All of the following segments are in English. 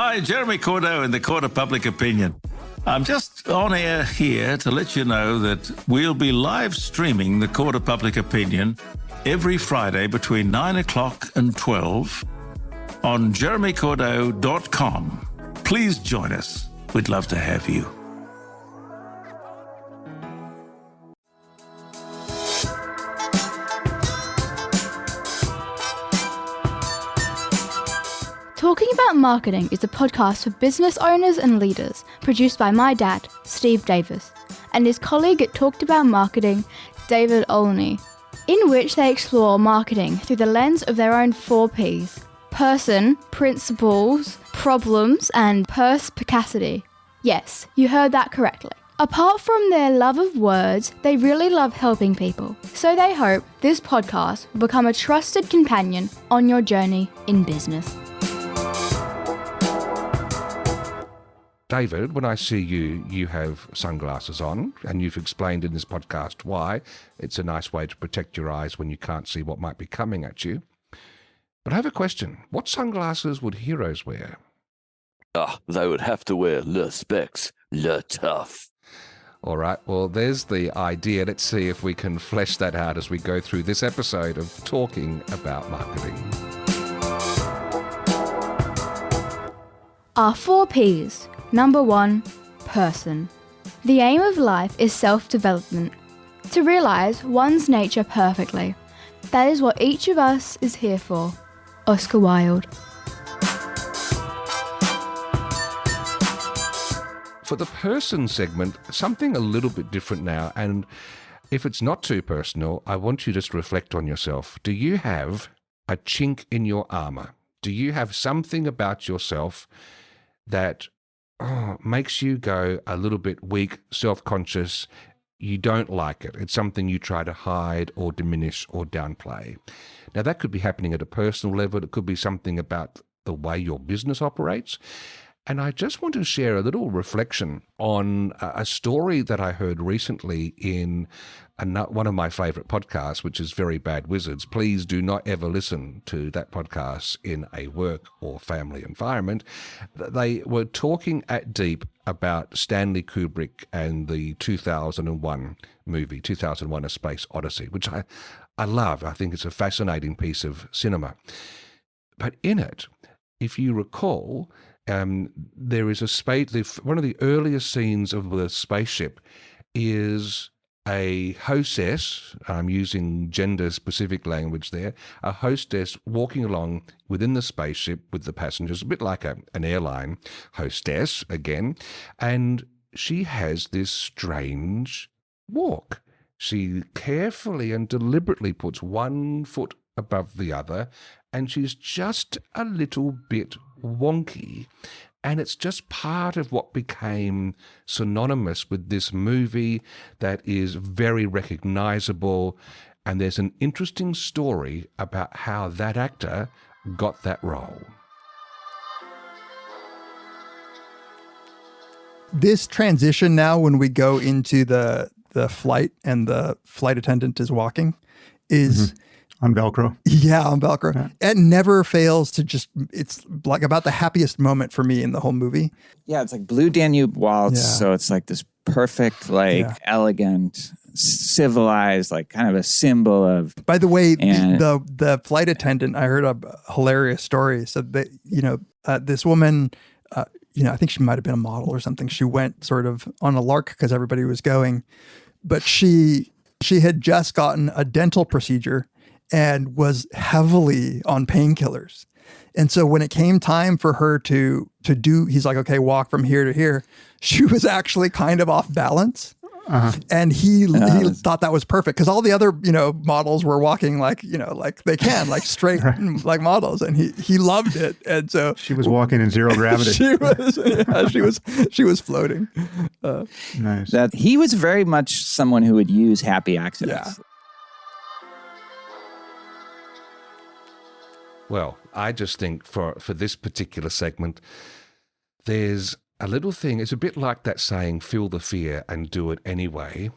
Hi, Jeremy Cordeaux in the Court of Public Opinion. I'm just on air here to let you know that we'll be live streaming the Court of Public Opinion every Friday between 9 o'clock and 12 on jeremycordeaux.com. Please join us. We'd love to have you. Talking About Marketing is a podcast for business owners and leaders, produced by my dad, Steve Davis, and his colleague at Talked About Marketing, David Olney, in which they explore marketing through the lens of their own 4 Ps: person, principles, problems, and perspicacity. Yes, you heard that correctly. Apart from their love of words, they really love helping people. So they hope this podcast will become a trusted companion on your journey in business. David, when I see you, you have sunglasses on, and you've explained in this podcast why. It's a nice way to protect your eyes when you can't see what might be coming at you. But I have a question. What sunglasses would heroes wear? They would have to wear le specs, le tough. All right, well, there's the idea. Let's see if we can flesh that out as we go through this episode of Talking About Marketing. Our 4 Ps. Number 1, person. The aim of life is self-development, to realise one's nature perfectly. That is what each of us is here for. Oscar Wilde. For the person segment, something a little bit different now, and if it's not too personal, I want you just to reflect on yourself. Do you have a chink in your armour? Do you have something about yourself that makes you go a little bit weak, self-conscious? You don't like it. It's something you try to hide or diminish or downplay. Now, that could be happening at a personal level. It could be something about the way your business operates. And I just want to share a little reflection on a story that I heard recently in one of my favourite podcasts, which is Very Bad Wizards. Please do not ever listen to that podcast in a work or family environment. They were talking at deep about Stanley Kubrick and the 2001 movie, 2001: A Space Odyssey, which I love. I think it's a fascinating piece of cinema. But in it, if you recall, there is a space. One of the earliest scenes of the spaceship is a hostess. I'm using gender-specific language there. A hostess walking along within the spaceship with the passengers, a bit like an airline hostess again, and she has this strange walk. She carefully and deliberately puts one foot above the other, and she's just a little bit wonky. And it's just part of what became synonymous with this movie that is very recognizable. And there's an interesting story about how that actor got that role. This transition now, when we go into the flight and the flight attendant is walking, is... On Velcro. Yeah, on Velcro. Yeah. It never fails to just, it's like about the happiest moment for me in the whole movie. Yeah, it's like Blue Danube Waltz. Yeah. So it's like this perfect, elegant, civilized, like kind of a symbol of... By the way, the flight attendant, I heard a hilarious story. So that, this woman, I think she might have been a model or something. She went sort of on a lark because everybody was going, but she had just gotten a dental procedure and was heavily on painkillers. And so when it came time for her to do, he's like, okay, walk from here to here. She was actually kind of off balance. And he thought that was perfect because all the other, models were walking like they can, like straight, like models. And he loved it. And so she was walking in zero gravity. she was floating. Nice. That he was very much someone who would use happy accidents. Yeah. Well, I just think for this particular segment, there's a little thing. It's a bit like that saying, feel the fear and do it anyway.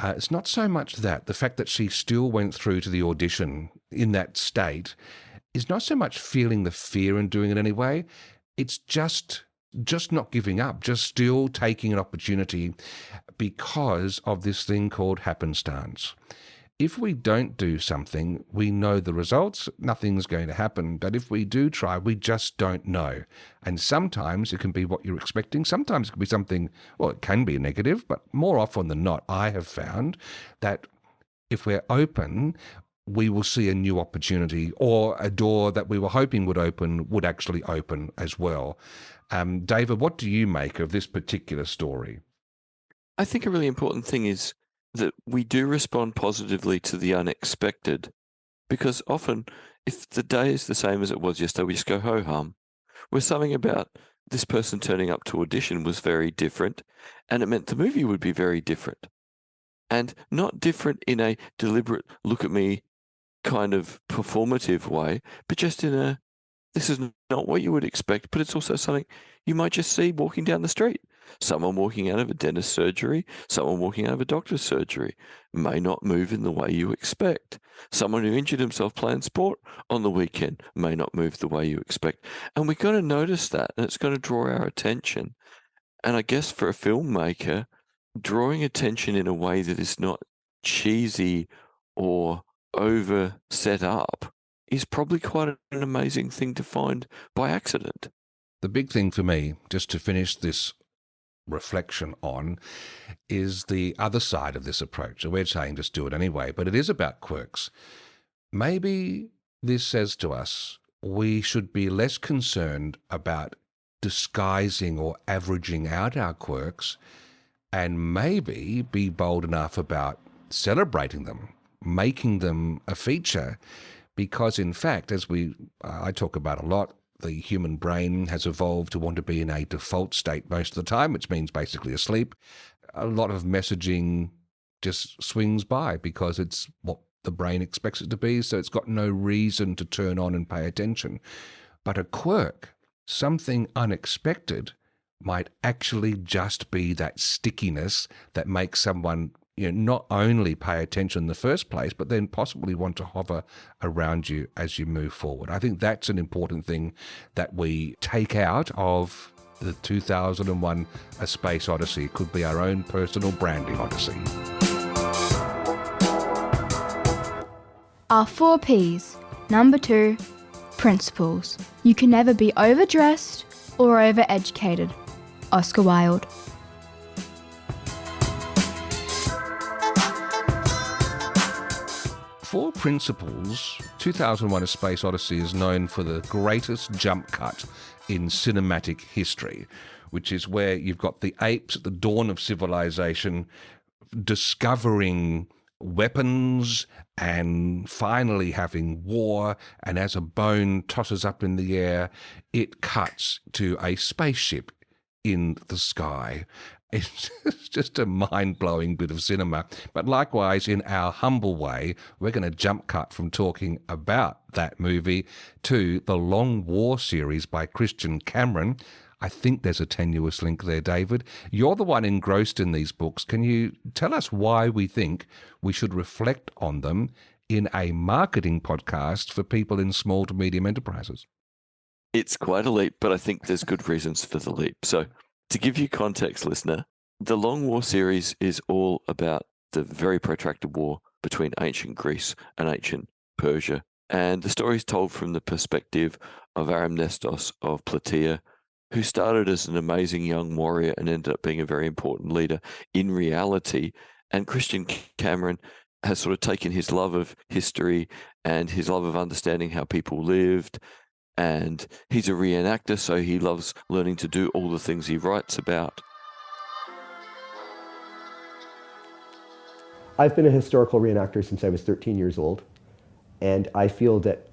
It's not so much that. The fact that she still went through to the audition in that state is not so much feeling the fear and doing it anyway. it's just not giving up, just still taking an opportunity because of this thing called happenstance. If we don't do something, we know the results, nothing's going to happen. But if we do try, we just don't know. And sometimes it can be what you're expecting. Sometimes it can be something, well, it can be negative, but more often than not, I have found that if we're open, we will see a new opportunity, or a door that we were hoping would open would actually open as well. David, what do you make of this particular story? I think a really important thing is that we do respond positively to the unexpected, because often if the day is the same as it was yesterday, we just go ho-hum. Where something about this person turning up to audition was very different, and it meant the movie would be very different. And not different in a deliberate look at me kind of performative way, but just in a, this is not what you would expect, but it's also something you might just see walking down the street. Someone walking out of a dentist surgery, someone walking out of a doctor's surgery may not move in the way you expect. Someone who injured himself playing sport on the weekend may not move the way you expect. And we're going to notice that, and it's going to draw our attention. And I guess for a filmmaker, drawing attention in a way that is not cheesy or over set up is probably quite an amazing thing to find by accident. The big thing for me, just to finish this reflection on, is the other side of this approach. So we're saying just do it anyway, but it is about quirks. Maybe this says to us we should be less concerned about disguising or averaging out our quirks, and maybe be bold enough about celebrating them, making them a feature, because in fact, as I talk about a lot, the human brain has evolved to want to be in a default state most of the time, which means basically asleep. A lot of messaging just swings by because it's what the brain expects it to be, so it's got no reason to turn on and pay attention. But a quirk, something unexpected, might actually just be that stickiness that makes someone not only pay attention in the first place, but then possibly want to hover around you as you move forward. I think that's an important thing that we take out of the 2001 A Space Odyssey. It could be our own personal branding odyssey. Our 4 Ps. Number 2, principles. You can never be overdressed or overeducated. Oscar Wilde. For principles, 2001 A Space Odyssey is known for the greatest jump cut in cinematic history, which is where you've got the apes at the dawn of civilization discovering weapons and finally having war, and as a bone tosses up in the air, it cuts to a spaceship in the sky. It's just a mind-blowing bit of cinema. But likewise, in our humble way, we're going to jump cut from talking about that movie to the Long War series by Christian Cameron. I think there's a tenuous link there, David. You're the one engrossed in these books. Can you tell us why we think we should reflect on them in a marketing podcast for people in small to medium enterprises? It's quite a leap, but I think there's good reasons for the leap. So, to give you context, listener, the Long War series is all about the very protracted war between ancient Greece and ancient Persia. And the story is told from the perspective of Aramnestos of Plataea, who started as an amazing young warrior and ended up being a very important leader in reality. And Christian Cameron has sort of taken his love of history and his love of understanding how people lived, and he's a reenactor, so he loves learning to do all the things he writes about. I've been a historical reenactor since I was 13 years old, and I feel that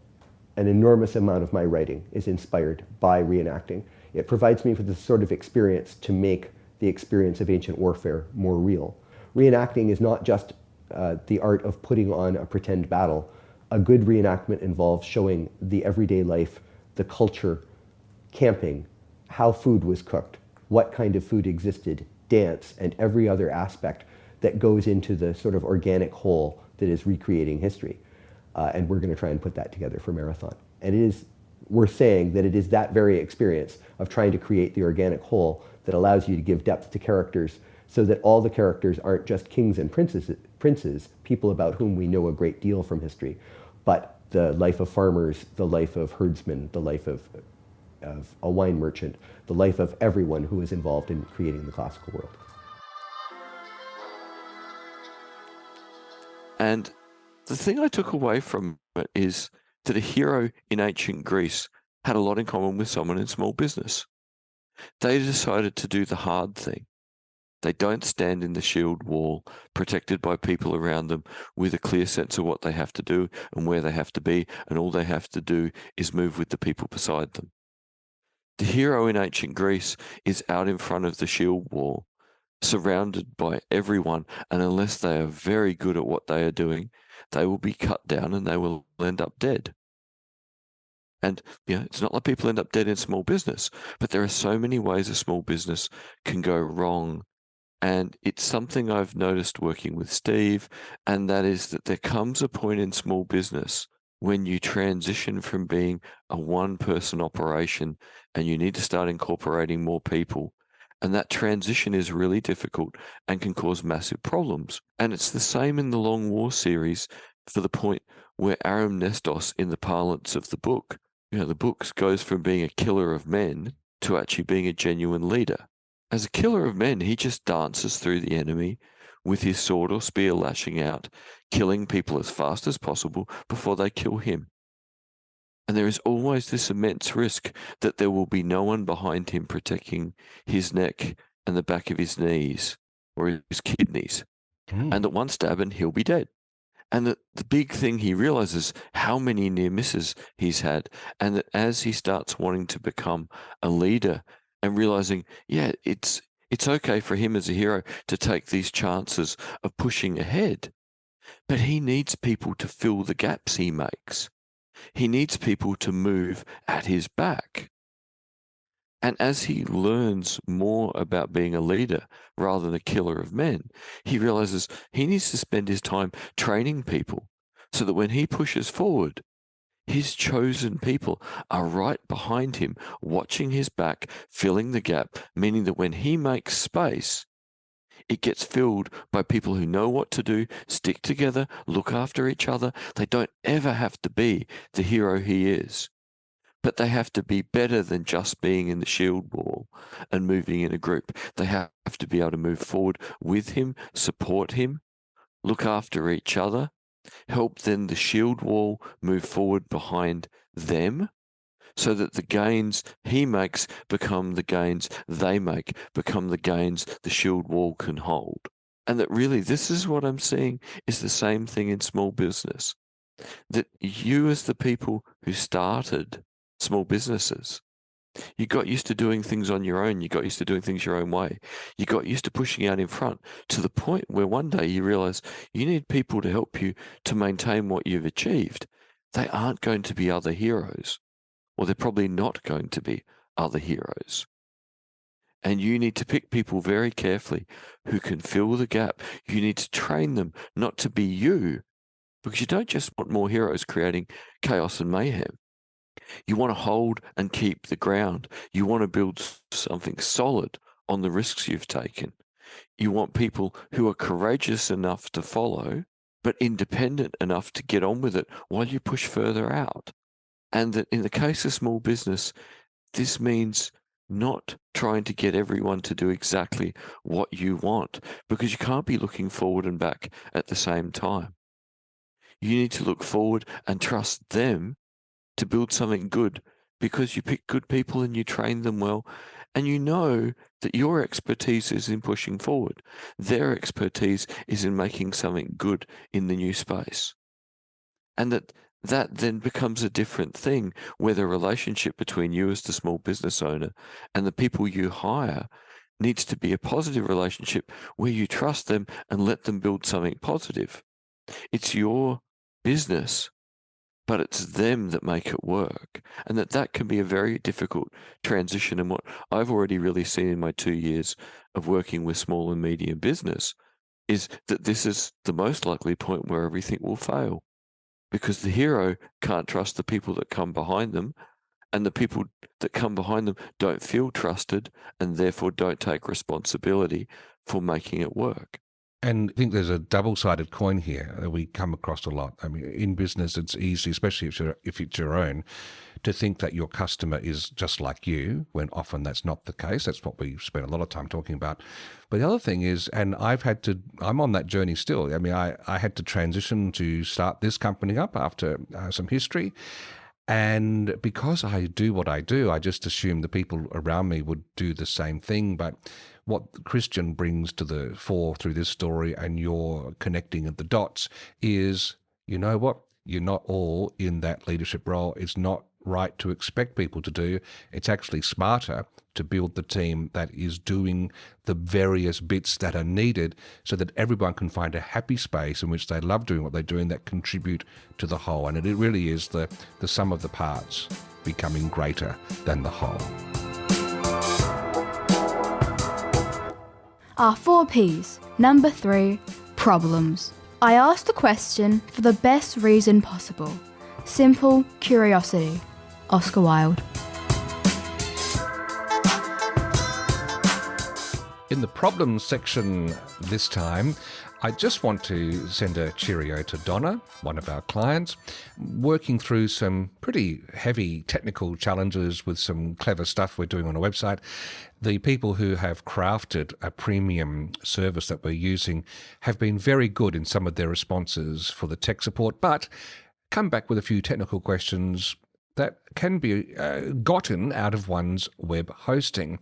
an enormous amount of my writing is inspired by reenacting. It provides me with the sort of experience to make the experience of ancient warfare more real. Reenacting is not just the art of putting on a pretend battle. A good reenactment involves showing the everyday life, the culture, camping, how food was cooked, what kind of food existed, dance, and every other aspect that goes into the sort of organic whole that is recreating history. And we're going to try and put that together for Marathon. And it is we're saying that it is that very experience of trying to create the organic whole that allows you to give depth to characters so that all the characters aren't just kings and princes, people about whom we know a great deal from history, but the life of farmers, the life of herdsmen, the life of a wine merchant, the life of everyone who is involved in creating the classical world. And the thing I took away from it is that a hero in ancient Greece had a lot in common with someone in small business. They decided to do the hard thing. They don't stand in the shield wall, protected by people around them, with a clear sense of what they have to do and where they have to be, and all they have to do is move with the people beside them. The hero in ancient Greece is out in front of the shield wall, surrounded by everyone, and unless they are very good at what they are doing, they will be cut down and they will end up dead. And it's not like people end up dead in small business, but there are so many ways a small business can go wrong. And it's something I've noticed working with Steve, and that is that there comes a point in small business when you transition from being a one-person operation and you need to start incorporating more people. And that transition is really difficult and can cause massive problems. And it's the same in the Long War series for the point where Aram Nestos, in the parlance of the book, the book goes from being a killer of men to actually being a genuine leader. As a killer of men, he just dances through the enemy with his sword or spear lashing out, killing people as fast as possible before they kill him. And there is always this immense risk that there will be no one behind him protecting his neck and the back of his knees or his kidneys. And that one stab and he'll be dead. And that the big thing he realizes how many near misses he's had, and that as he starts wanting to become a leader and realizing, it's okay for him as a hero to take these chances of pushing ahead, but he needs people to fill the gaps he makes. He needs people to move at his back. And as he learns more about being a leader rather than a killer of men, he realizes he needs to spend his time training people so that when he pushes forward, his chosen people are right behind him, watching his back, filling the gap, meaning that when he makes space, it gets filled by people who know what to do, stick together, look after each other. They don't ever have to be the hero he is, but they have to be better than just being in the shield wall and moving in a group. They have to be able to move forward with him, support him, look after each other, help then the shield wall move forward behind them, so that the gains he makes become the gains they make, become the gains the shield wall can hold. And that really, this is what I'm seeing is the same thing in small business. That you as the people who started small businesses, you got used to doing things on your own. You got used to doing things your own way. You got used to pushing out in front to the point where one day you realize you need people to help you to maintain what you've achieved. They aren't going to be other heroes, or they're probably not going to be other heroes. And you need to pick people very carefully who can fill the gap. You need to train them not to be you, because you don't just want more heroes creating chaos and mayhem. You want to hold and keep the ground. You want to build something solid on the risks you've taken. You want people who are courageous enough to follow, but independent enough to get on with it while you push further out. And that in the case of small business, this means not trying to get everyone to do exactly what you want, because you can't be looking forward and back at the same time. You need to look forward and trust them to build something good, because you pick good people and you train them well, and you know that your expertise is in pushing forward. Their expertise is in making something good in the new space. And that then becomes a different thing, where the relationship between you as the small business owner and the people you hire needs to be a positive relationship where you trust them and let them build something positive. It's your business, but it's them that make it work. And that can be a very difficult transition. And what I've already really seen in my 2 years of working with small and medium business is that this is the most likely point where everything will fail, because the hero can't trust the people that come behind them, and the people that come behind them don't feel trusted and therefore don't take responsibility for making it work. And I think there's a double-sided coin here that we come across a lot. I mean, in business, it's easy, especially if it's your own, to think that your customer is just like you, when often that's not the case. That's what we spend a lot of time talking about. But the other thing is, and I'm on that journey still. I mean, I had to transition to start this company up after some history. And because I do what I do, I just assume the people around me would do the same thing. But what Christian brings to the fore through this story, and you're connecting at the dots, is, you know what? You're not all in that leadership role. It's not right to expect people to do. It's actually smarter to build the team that is doing the various bits that are needed so that everyone can find a happy space in which they love doing what they're doing that contribute to the whole. And it really is the sum of the parts becoming greater than the whole. Our 4 Ps. Number 3, problems. I asked the question for the best reason possible. Simple curiosity. Oscar Wilde. In the problems section this time, I just want to send a cheerio to Donna, one of our clients, working through some pretty heavy technical challenges with some clever stuff we're doing on a website. The people who have crafted a premium service that we're using have been very good in some of their responses for the tech support, but come back with a few technical questions that can be gotten out of one's web hosting.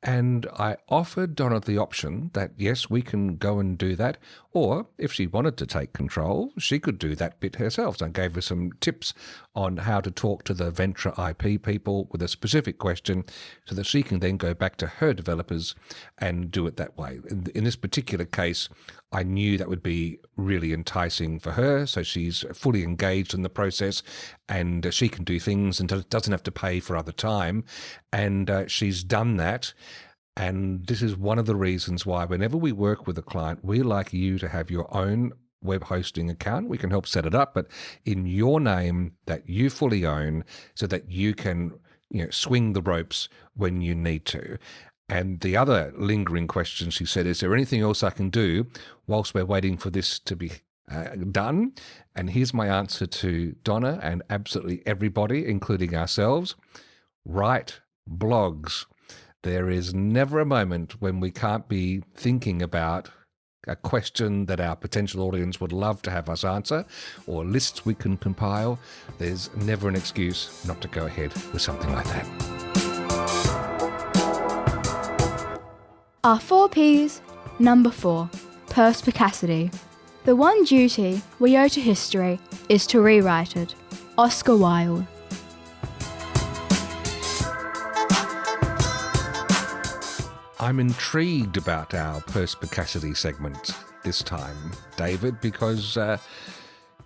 And I offered Donna the option that, yes, we can go and do that, or if she wanted to take control, she could do that bit herself. So I gave her some tips on how to talk to the Venture IP people with a specific question so that she can then go back to her developers and do it that way. In this particular case, I knew that would be really enticing for her, so she's fully engaged in the process, and she can do things and doesn't have to pay for other time, and she's done that. And this is one of the reasons why whenever we work with a client, we like you to have your own web hosting account. We can help set it up, but in your name that you fully own, so that you can, swing the ropes when you need to. And the other lingering question, she said, is there anything else I can do whilst we're waiting for this to be done? And here's my answer to Donna and absolutely everybody, including ourselves. Write blogs. There is never a moment when we can't be thinking about a question that our potential audience would love to have us answer, or lists we can compile. There's never an excuse not to go ahead with something like that. Our 4 Ps. Number 4, perspicacity. The one duty we owe to history is to rewrite it. Oscar Wilde. I'm intrigued about our perspicacity segment this time, David, because you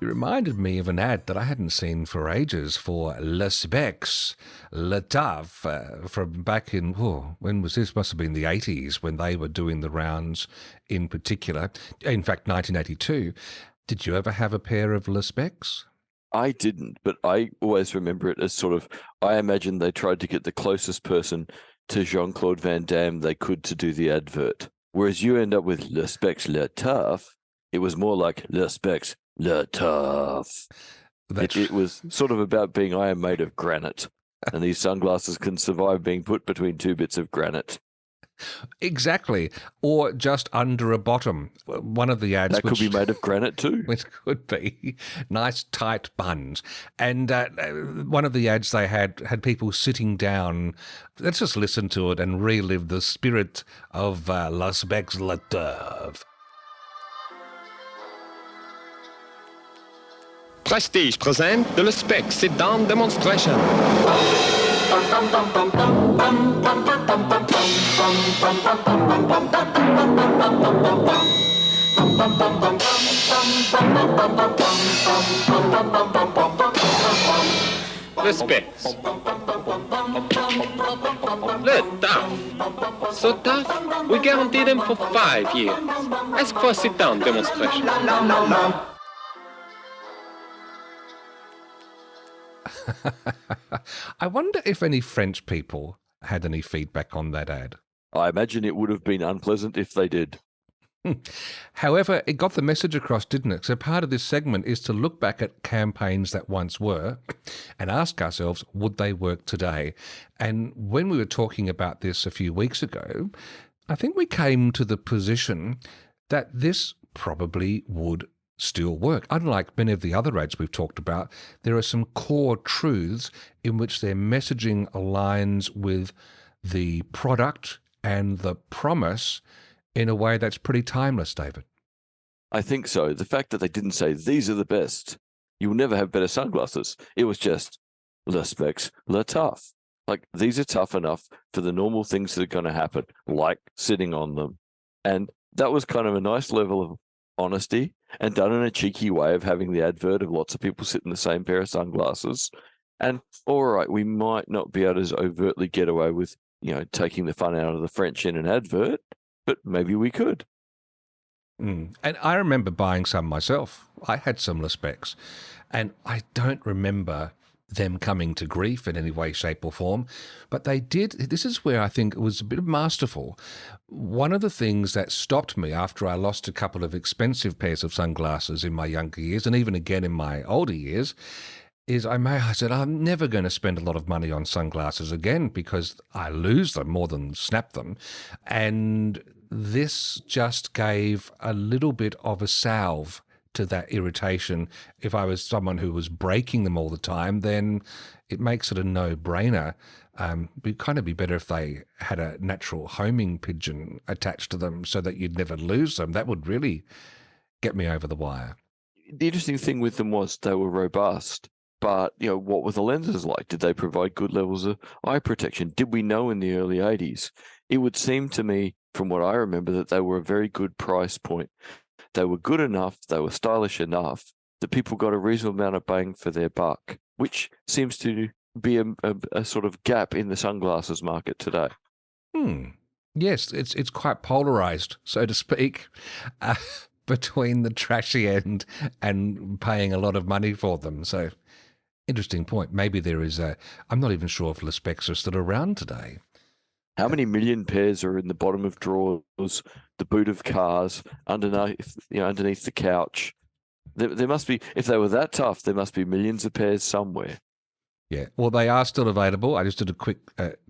reminded me of an ad that I hadn't seen for ages for Le Specs, Le Taf, from back in, when was this? Must have been the 80s when they were doing the rounds in particular. In fact, 1982. Did you ever have a pair of Le Specs? I didn't, but I always remember it as sort of, I imagine they tried to get the closest person to Jean-Claude Van Damme they could to do the advert. Whereas you end up with Le Specs, Le Taf, it was more like Le Specs, Le Taf. It was sort of about being, I am made of granite, and these sunglasses can survive being put between 2 bits of granite. Exactly. Or just under a bottom. One of the ads... That could be made of granite too. It could be. Nice tight buns. And one of the ads they had people sitting down. Let's just listen to it and relive the spirit of Lex Luther. Prestige present the Spec sit-down demonstration. Le Specs. Le tough. So tough, we guarantee them for 5 years. Ask for a sit-down demonstration. I wonder if any French people had any feedback on that ad. I imagine it would have been unpleasant if they did. However, it got the message across, didn't it? So part of this segment is to look back at campaigns that once were and ask ourselves, would they work today? And when we were talking about this a few weeks ago, I think we came to the position that this probably would still work. Unlike many of the other ads we've talked about, there are some core truths in which their messaging aligns with the product and the promise in a way that's pretty timeless, David. I think so. The fact that they didn't say, these are the best, you'll never have better sunglasses. It was just, le specs, le tough. Like, these are tough enough for the normal things that are going to happen, like sitting on them. And that was kind of a nice level of honesty and done in a cheeky way of having the advert of lots of people sitting in the same pair of sunglasses. And all right, we might not be able to overtly get away with, taking the fun out of the French in an advert, but maybe we could. And I remember buying some myself. I had similar specs, and I don't remember them coming to grief in any way, shape or form, but they did. This is where I think it was a bit masterful. One of the things that stopped me after I lost a couple of expensive pairs of sunglasses in my younger years, and even again in my older years, is I said, I'm never going to spend a lot of money on sunglasses again because I lose them more than snap them. And this just gave a little bit of a salve to that irritation. If I was someone who was breaking them all the time, then it makes it a no-brainer. It'd kind of be better if they had a natural homing pigeon attached to them so that you'd never lose them. That would really get me over the wire. The interesting thing with them was they were robust. But, what were the lenses like? Did they provide good levels of eye protection? Did we know in the early 80s? It would seem to me, from what I remember, that they were a very good price point. They were good enough, they were stylish enough that people got a reasonable amount of bang for their buck, which seems to be a sort of gap in the sunglasses market today. Yes, it's quite polarized, so to speak, between the trashy end and paying a lot of money for them. So, interesting point. Maybe there is I'm not even sure if Le Specs are still around today. How many million pairs are in the bottom of drawers, the boot of cars, underneath the couch? There must be, if they were that tough, there must be millions of pairs somewhere. Yeah, well, they are still available. I just did a quick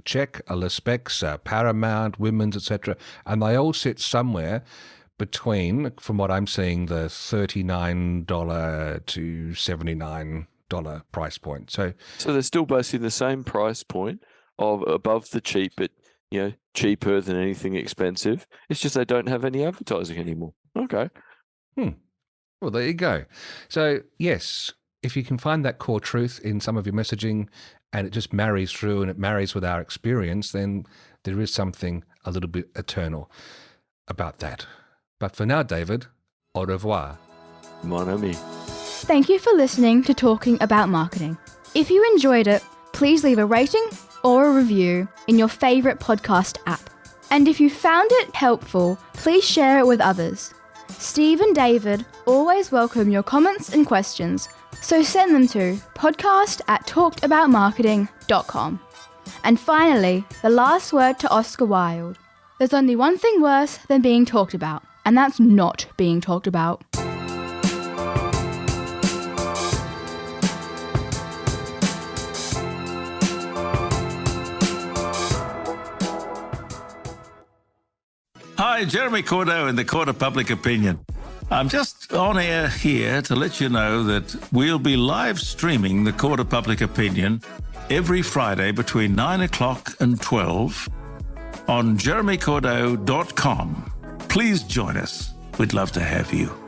check. Le Specs, Paramount, Women's, etc., and they all sit somewhere between, from what I'm seeing, the $39 to $79 price point. So they're still basically the same price point of above the cheap, but cheaper than anything expensive. It's just they don't have any advertising anymore. Okay. Well, there you go. So yes, if you can find that core truth in some of your messaging and it just marries through and it marries with our experience, then there is something a little bit eternal about that. But for now, David, au revoir. Mon ami. Thank you for listening to Talking About Marketing. If you enjoyed it, please leave a rating or a review in your favourite podcast app. And if you found it helpful, please share it with others. Steve and David always welcome your comments and questions, so send them to podcast@talkedaboutmarketing.com. And finally, the last word to Oscar Wilde. There's only one thing worse than being talked about, and that's not being talked about. Hi, Jeremy Cordeaux in the Court of Public Opinion. I'm just on air here to let you know that we'll be live streaming the Court of Public Opinion every Friday between 9 o'clock and 12 on jeremycordeaux.com. Please join us. We'd love to have you.